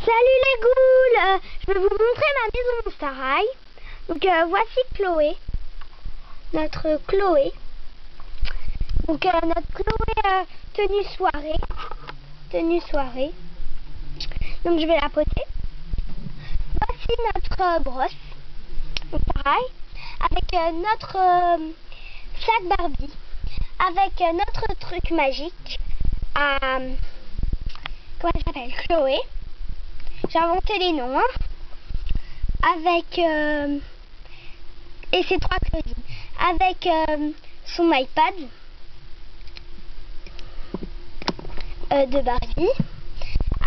Salut les ghouls, je vais vous montrer ma maison Monster High. Donc voici Chloé, notre Chloé. Donc notre Chloé tenue soirée. Donc je vais la poter. Voici notre brosse Monster High avec notre sac Barbie, avec notre truc magique à comment elle s'appelle, Chloé. J'ai inventé les noms, hein. Avec et c'est 3 Claudine, avec son iPad de Barbie,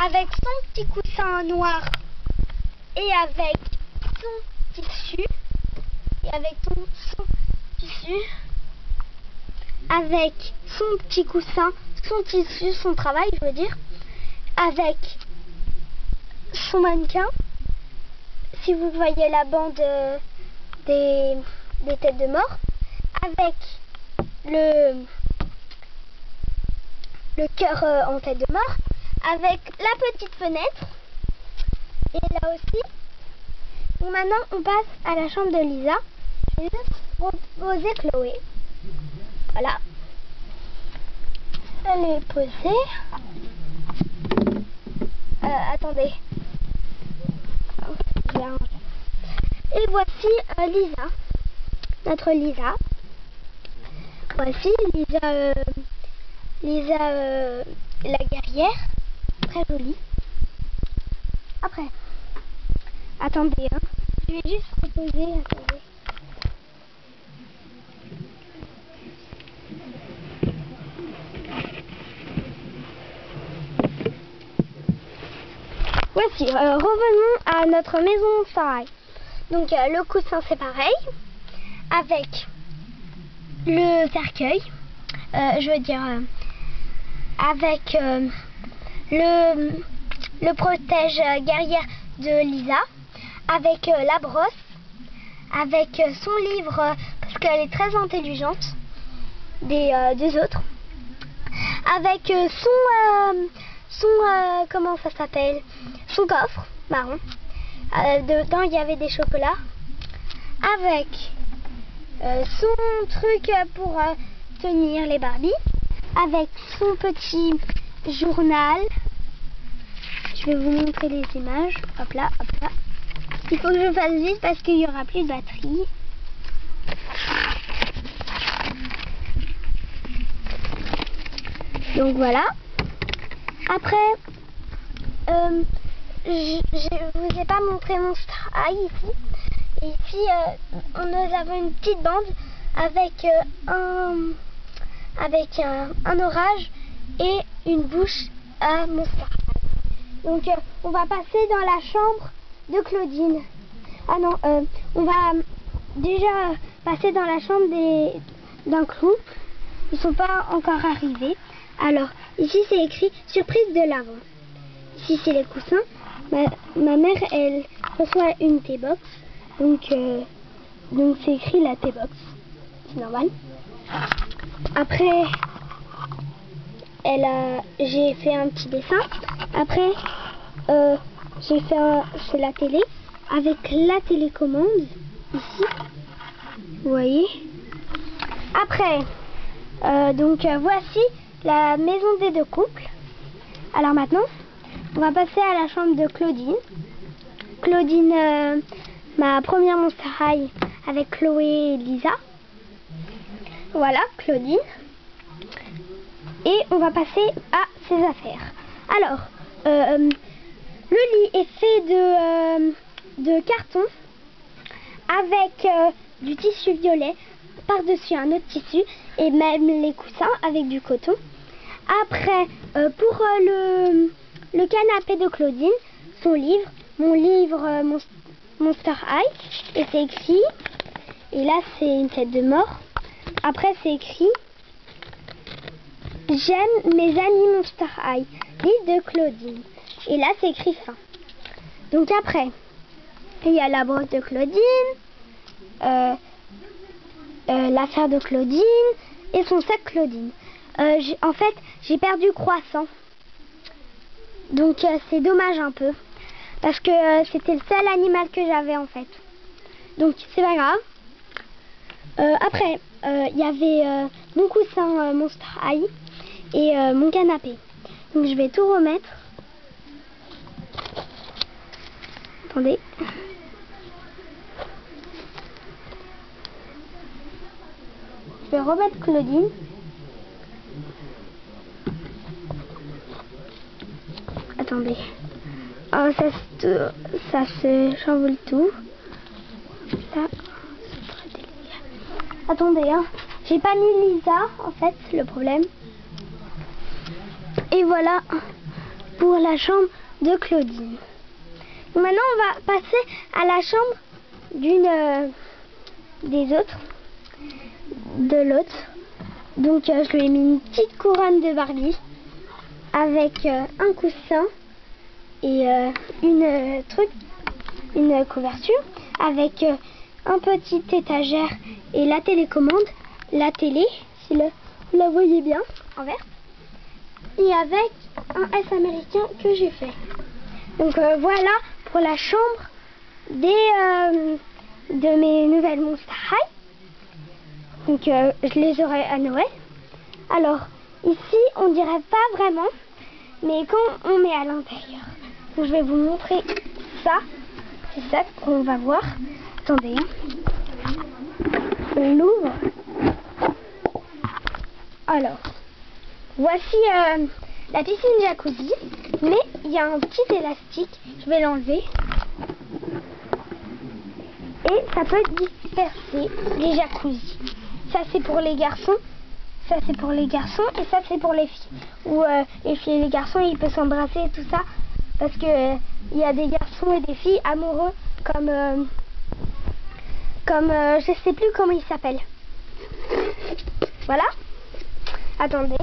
avec son petit coussin noir et avec son tissu, avec son petit coussin, son tissu, son travail, je veux dire, avec son mannequin. Si vous voyez la bande des têtes de mort, avec le cœur en tête de mort, avec la petite fenêtre, et là aussi. Donc maintenant on passe à la chambre de Lisa. Je vais juste poser Chloé. Voilà, elle est posée. Attendez. Et voici Lisa, notre Lisa. Voici Lisa la guerrière, très jolie. Après, attendez, hein. Je vais juste reposer, attendez. Voici, revenons à notre maison Monster High. Donc le coussin c'est pareil, avec le cercueil, avec le protège guerrière de Lisa, avec la brosse, avec son livre, parce qu'elle est très intelligente des autres, avec comment ça s'appelle, son coffre marron. Dedans il y avait des chocolats, avec son truc pour tenir les Barbies, avec son petit journal. Je vais vous montrer les images. Hop là, hop là. Il faut que je fasse vite parce qu'il n'y aura plus de batterie. Donc voilà. Après, je vous ai pas montré mon High ici. Et ici, nous avons une petite bande avec un orage et une bouche à Monster High. Donc on va passer dans la chambre de Claudine. Ah non, on va déjà passer dans la chambre d'un couple. Ils sont pas encore arrivés. Alors ici c'est écrit surprise de l'avant. Ici c'est les coussins. Ma mère elle reçoit une T-box. Donc c'est écrit la T-box. C'est normal. Après j'ai fait un petit dessin. Après j'ai fait la télé avec la télécommande ici. Vous voyez. Après voici la maison des deux couples. Alors maintenant on va passer à la chambre de Claudine. Claudine, ma première Monster High avec Chloé et Lisa. Voilà, Claudine. Et on va passer à ses affaires. Alors, le lit est fait de carton avec du tissu violet par-dessus un autre tissu et même les coussins avec du coton. Après, pour le canapé de Claudine, son livre, mon livre Monster High, et c'est écrit, et là c'est une tête de mort. Après c'est écrit j'aime mes amis Monster High, livre de Claudine, et là c'est écrit fin. Donc après il y a la brosse de Claudine, l'affaire de Claudine et son sac Claudine. En fait j'ai perdu Croissant, donc c'est dommage un peu. Parce que c'était le seul animal que j'avais en fait. Donc c'est pas grave. Après, il y avait mon coussin Monster High et mon canapé. Donc je vais tout remettre. Attendez. Je vais remettre Claudine. Attendez. Oh, ça se chamboule tout. Ça, c'est très délicat. Attendez, hein. J'ai pas mis Lisa, en fait, le problème. Et voilà pour la chambre de Claudine. Donc maintenant, on va passer à la chambre d'une des autres. De l'autre. Donc, je lui ai mis une petite couronne de Barbie avec un coussin et une couverture avec un petit étagère et la télécommande, la télé, si vous la voyez bien, en vert, et avec un S américain que j'ai fait. Donc voilà pour la chambre de mes nouvelles Monster High. Donc je les aurai à Noël. Alors ici on dirait pas vraiment, mais quand on met à l'intérieur, je vais vous montrer ça. C'est ça qu'on va voir. Attendez, on l'ouvre. Alors, voici la piscine jacuzzi, mais il y a un petit élastique. Je vais l'enlever. Et ça peut disperser les jacuzzis. Ça c'est pour les garçons. Ça c'est pour les garçons et ça c'est pour les filles. Où les filles et les garçons ils peuvent s'embrasser et tout ça. Parce que il y a des garçons et des filles amoureux comme je sais plus comment ils s'appellent. Voilà. Attendez.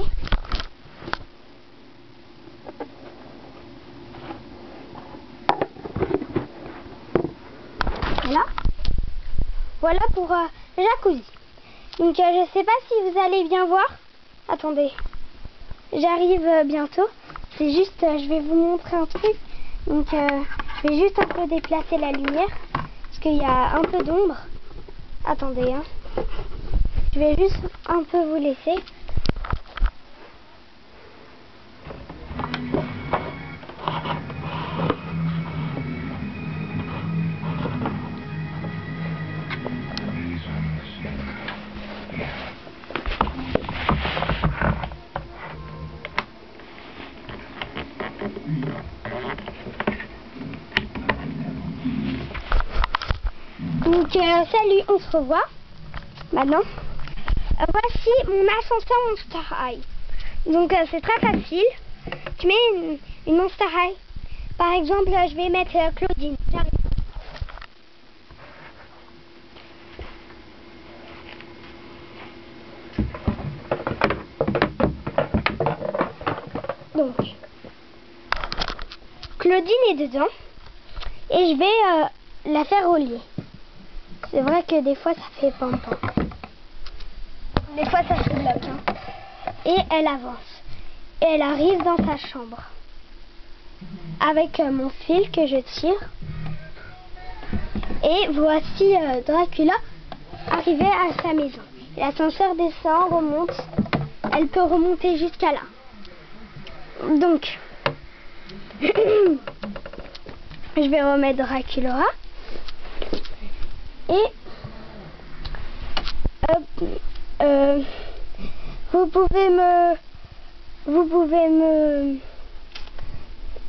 Voilà. Voilà pour le jacuzzi. Donc je sais pas si vous allez bien voir. Attendez. J'arrive bientôt. C'est juste, je vais vous montrer un truc. Donc je vais juste un peu déplacer la lumière. Parce qu'il y a un peu d'ombre. Attendez, hein. Je vais juste un peu vous laisser. Donc salut, on se revoit maintenant. Voici mon ascenseur Monster High. Donc c'est très facile. Tu mets une Monster High. Par exemple, je vais mettre Claudine. J'arrive. Donc Claudine est dedans et je vais la faire rouler. C'est vrai que des fois ça fait pam-pam. Des fois ça se bloque. Hein. Et elle avance. Et elle arrive dans sa chambre. Avec mon fil que je tire. Et voici Dracula arrivé à sa maison. L'ascenseur descend, remonte. Elle peut remonter jusqu'à là. Donc, je vais remettre Dracula. Et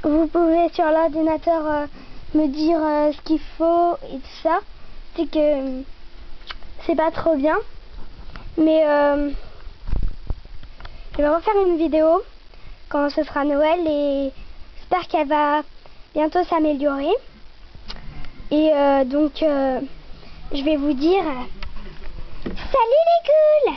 vous pouvez sur l'ordinateur me dire ce qu'il faut et tout ça. C'est que c'est pas trop bien, mais je vais refaire une vidéo quand ce sera Noël et j'espère qu'elle va bientôt s'améliorer. Et donc je vais vous dire salut les ghouls!